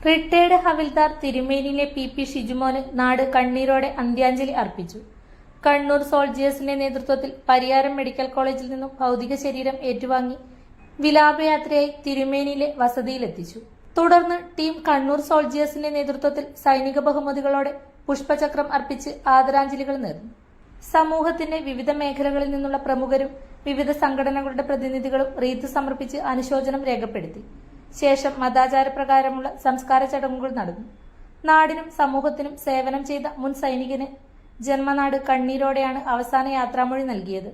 Retired ഹവിൽദാർ തിരുമേനിയിലെ P Shijumon നാട് കണ്ണീരോടെ അന്ത്യാഞ്ജലി അർപ്പിച്ചു. കണ്ണൂർ സോൾജിയേഴ്സിന്റെ നേതൃത്വത്തിൽ പരിയാരം മെഡിക്കൽ കോളേജിൽ നിന്നും ഭൗതിക ശരീരം ഏറ്റുവാങ്ങി വിലാപയാത്രയായി തിരുമേനിയിലെ വസതിയിലെത്തിച്ചു. തുടർന്ന് ടീം കണ്ണൂർ സോൾജിയേഴ്സിന്റെ നേതൃത്വത്തിൽ സൈനിക ബഹുമതികളോടെ പുഷ്പചക്രം അർപ്പിച്ച് ആദരാഞ്ജലികൾ നേർന്നു. സമൂഹത്തിന്റെ വിവിധ മേഖലകളിൽ നിന്നുള്ള പ്രമുഖരും വിവിധ സംഘടനകളുടെ പ്രതിനിധികളും റീത്ത് സമർപ്പിച്ച് അനുശോചനം രേഖപ്പെടുത്തി. ശേഷം മതാചാരപ്രകാരമുള്ള സംസ്കാര ചടങ്ങുകൾ നടന്നു. നാടിനും സമൂഹത്തിനും സേവനം ചെയ്ത മുൻ സൈനികന് ജന്മനാട് കണ്ണീരോടെയാണ് അവസാന യാത്രാമൊഴി നൽകിയത്.